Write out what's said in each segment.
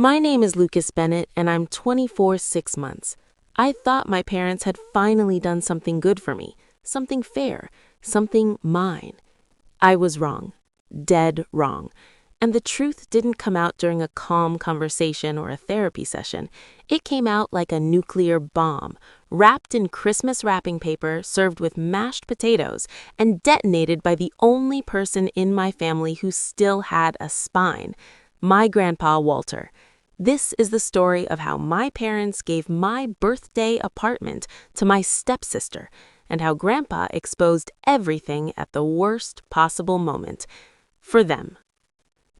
My name is Lucas Bennett, and I'm 24 6 months. I thought my parents had finally done something good for me, something fair, something mine. I was wrong, dead wrong. And the truth didn't come out during a calm conversation or a therapy session. It came out like a nuclear bomb, wrapped in Christmas wrapping paper, served with mashed potatoes, and detonated by the only person in my family who still had a spine, my grandpa Walter. This is the story of how my parents gave my birthday apartment to my stepsister, and how Grandpa exposed everything at the worst possible moment for them.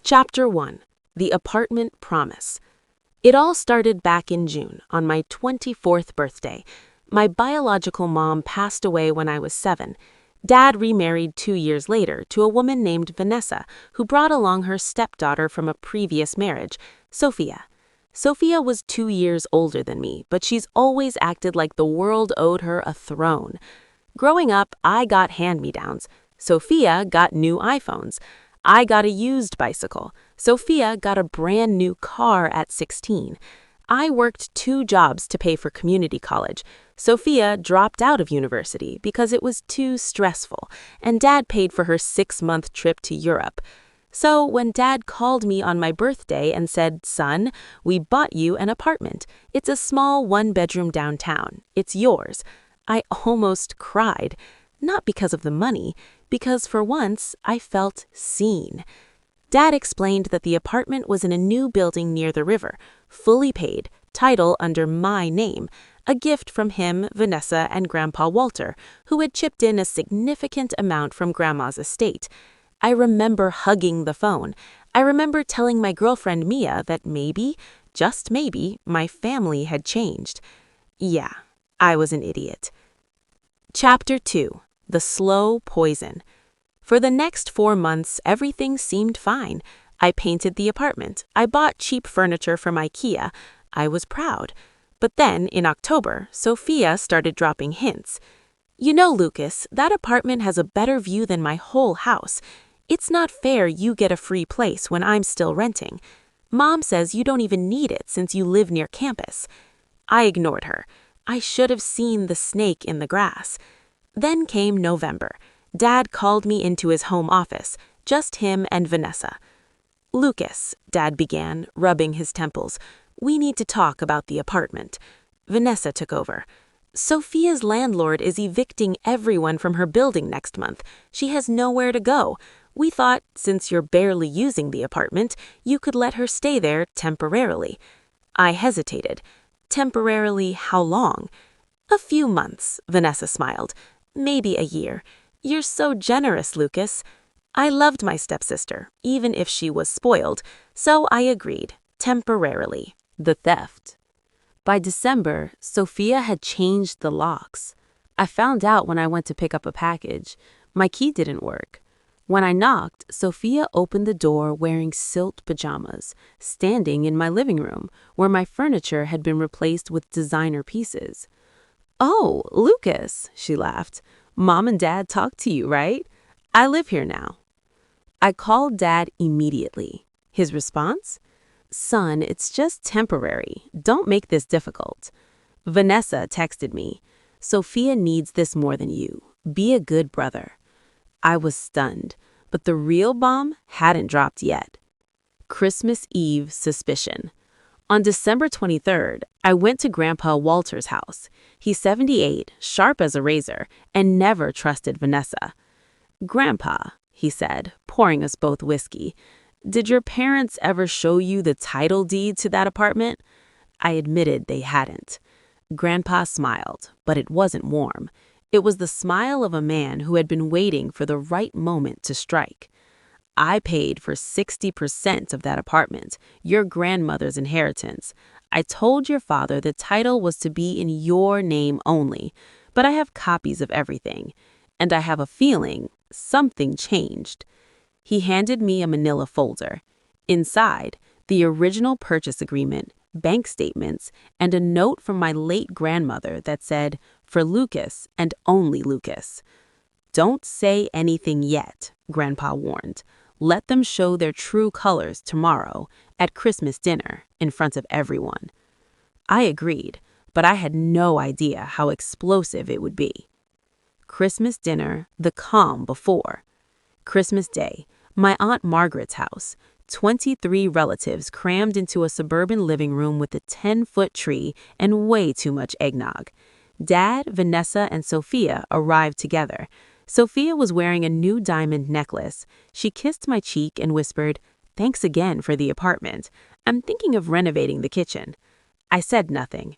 Chapter 1. The Apartment Promise. It all started back in June, on my 24th birthday. My biological mom passed away when I was 7. Dad remarried 2 years later to a woman named Vanessa, who brought along her stepdaughter from a previous marriage, Sophia. Sophia was 2 years older than me, but she's always acted like the world owed her a throne. Growing up, I got hand-me-downs. Sophia got new iPhones. I got a used bicycle. Sophia got a brand new car at 16. I worked 2 jobs to pay for community college. Sophia dropped out of university because it was too stressful, and Dad paid for her 6-month trip to Europe. So when Dad called me on my birthday and said, "Son, we bought you an apartment. It's a small 1-bedroom downtown. It's yours," I almost cried. Not because of the money, because for once I felt seen. Dad explained that the apartment was in a new building near the river, fully paid, title under my name, a gift from him, Vanessa, and Grandpa Walter, who had chipped in a significant amount from Grandma's estate. I remember hugging the phone. I remember telling my girlfriend Mia that maybe, just maybe, my family had changed. Yeah, I was an idiot. Chapter 2. The Slow Poison. For the next 4 months, everything seemed fine. I painted the apartment. I bought cheap furniture from IKEA. I was proud. But then, in October, Sophia started dropping hints. "You know, Lucas, that apartment has a better view than my whole house. It's not fair you get a free place when I'm still renting. Mom says you don't even need it since you live near campus." I ignored her. I should have seen the snake in the grass. Then came November. Dad called me into his home office, just him and Vanessa. "Lucas," Dad began, rubbing his temples, "we need to talk about the apartment." Vanessa took over. "Sophia's landlord is evicting everyone from her building next month. She has nowhere to go. We thought, since you're barely using the apartment, you could let her stay there temporarily." I hesitated. "Temporarily how long?" "A few months," Vanessa smiled. "Maybe a year. You're so generous, Lucas." I loved my stepsister, even if she was spoiled, so I agreed, temporarily. The theft. By December, Sophia had changed the locks. I found out when I went to pick up a package. My key didn't work. When I knocked, Sophia opened the door wearing silk pajamas, standing in my living room, where my furniture had been replaced with designer pieces. "Oh, Lucas," she laughed. "Mom and Dad talked to you, right? I live here now." I called Dad immediately. His response? "Son, it's just temporary. Don't make this difficult." Vanessa texted me, "Sophia needs this more than you. Be a good brother." I was stunned, but the real bomb hadn't dropped yet. Christmas Eve suspicion. On December 23rd, I went to Grandpa Walter's house. He's 78, sharp as a razor, and never trusted Vanessa. "Grandpa," he said, pouring us both whiskey, "did your parents ever show you the title deed to that apartment?" I admitted they hadn't. Grandpa smiled, but it wasn't warm. It was the smile of a man who had been waiting for the right moment to strike. "I paid for 60% of that apartment, your grandmother's inheritance. I told your father the title was to be in your name only, but I have copies of everything, and I have a feeling something changed." He handed me a manila folder. Inside, the original purchase agreement, bank statements, and a note from my late grandmother that said, "For Lucas and only Lucas." "Don't say anything yet," Grandpa warned. Let them show their true colors tomorrow at Christmas dinner in front of everyone. I agreed, but I had no idea how explosive it would be. Christmas dinner, the calm before. Christmas Day, my Aunt Margaret's house. 23 relatives crammed into a suburban living room with a 10-foot tree and way too much eggnog. Dad, Vanessa, and Sophia arrived together. Sophia was wearing a new diamond necklace. She kissed my cheek and whispered, "Thanks again for the apartment. I'm thinking of renovating the kitchen." I said nothing.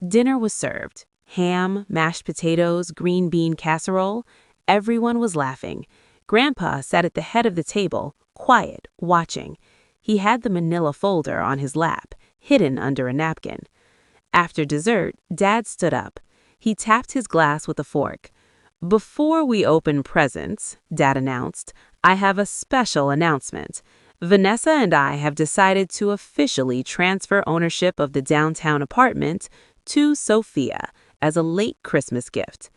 Dinner was served. Ham, mashed potatoes, green bean casserole. Everyone was laughing. Grandpa sat at the head of the table, quiet, watching. He had the manila folder on his lap, hidden under a napkin. After dessert, Dad stood up. He tapped his glass with a fork. "Before we open presents," Dad announced, "I have a special announcement. Vanessa and I have decided to officially transfer ownership of the downtown apartment to Sophia as a late Christmas gift."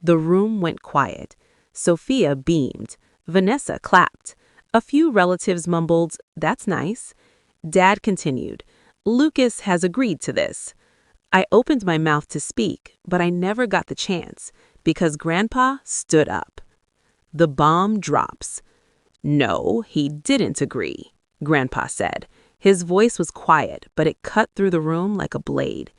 The room went quiet. Sophia beamed. Vanessa clapped. A few relatives mumbled, "That's nice." Dad continued, "Lucas has agreed to this." I opened my mouth to speak, but I never got the chance, because Grandpa stood up. The bomb drops. "No, he didn't agree," Grandpa said. His voice was quiet, but it cut through the room like a blade.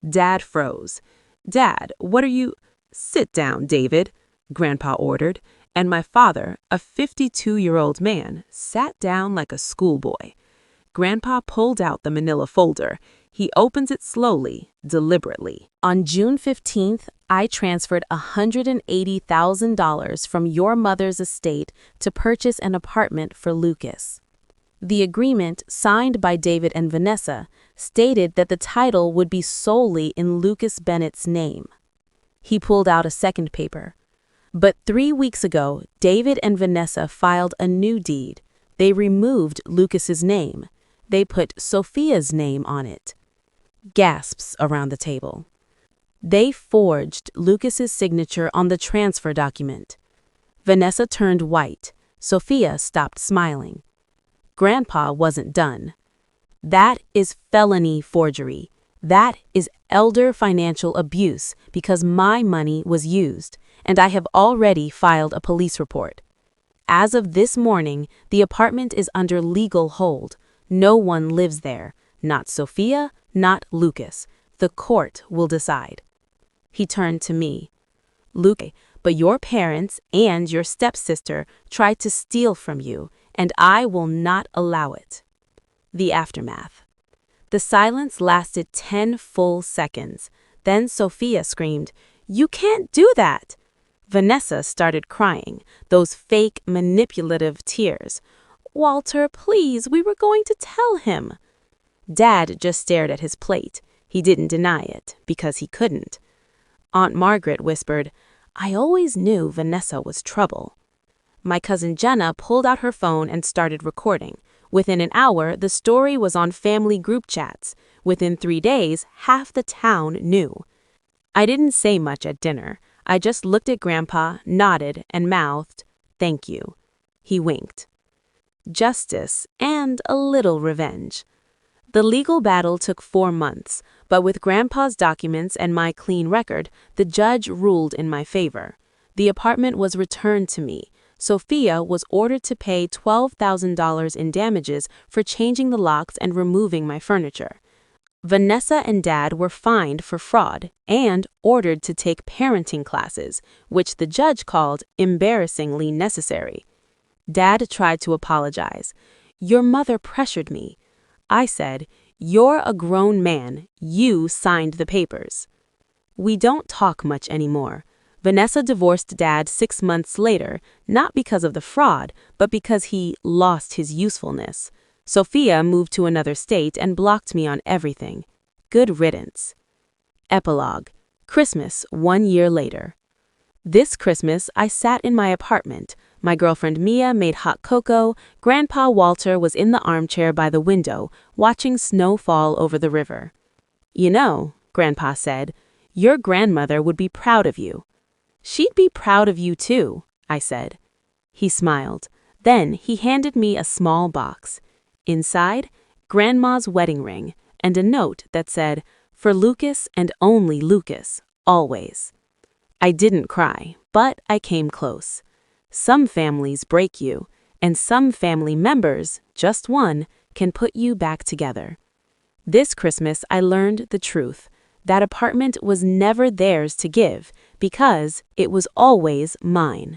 Dad froze. "Dad, what are you—" "Sit down, David," Grandpa ordered, and my father, a 52-year-old man, sat down like a schoolboy. Grandpa pulled out the manila folder. He opened it slowly, deliberately. "On June 15th, I transferred $180,000 from your mother's estate to purchase an apartment for Lucas." The agreement, signed by David and Vanessa, stated that the title would be solely in Lucas Bennett's name. He pulled out a second paper. But 3 weeks ago, David and Vanessa filed a new deed. They removed Lucas's name. They put Sophia's name on it. Gasps around the table. They forged Lucas's signature on the transfer document. Vanessa turned white. Sophia stopped smiling. Grandpa wasn't done. "That is felony forgery. That is elder financial abuse because my money was used, and I have already filed a police report. As of this morning, the apartment is under legal hold. No one lives there. Not Sophia, not Lucas. The court will decide." He turned to me. "Luke, but your parents and your stepsister tried to steal from you, and I will not allow it." The aftermath. The silence lasted 10 full seconds. Then Sophia screamed, "You can't do that!" Vanessa started crying, those fake, manipulative tears. "Walter, please, we were going to tell him." Dad just stared at his plate. He didn't deny it, because he couldn't. Aunt Margaret whispered, "I always knew Vanessa was trouble." My cousin Jenna pulled out her phone and started recording. Within an hour, the story was on family group chats. Within 3 days, half the town knew. I didn't say much at dinner. I just looked at Grandpa, nodded, and mouthed, "Thank you." He winked. Justice and a little revenge. The legal battle took 4 months, but with Grandpa's documents and my clean record, the judge ruled in my favor. The apartment was returned to me. Sophia was ordered to pay $12,000 in damages for changing the locks and removing my furniture. Vanessa and Dad were fined for fraud and ordered to take parenting classes, which the judge called embarrassingly necessary. Dad tried to apologize. "Your mother pressured me." I said, "You're a grown man. You signed the papers." We don't talk much anymore. Vanessa divorced Dad 6 months later, not because of the fraud, but because he lost his usefulness. Sophia moved to another state and blocked me on everything. Good riddance. Epilogue. Christmas 1 year later. This Christmas, I sat in my apartment. My girlfriend Mia made hot cocoa. Grandpa Walter was in the armchair by the window, watching snow fall over the river. "You know," Grandpa said, "your grandmother would be proud of you." "She'd be proud of you too," I said. He smiled. Then he handed me a small box. Inside, Grandma's wedding ring and a note that said, "For Lucas and only Lucas, always." I didn't cry, but I came close. Some families break you, and some family members, just one, can put you back together. This Christmas, I learned the truth. That apartment was never theirs to give because it was always mine.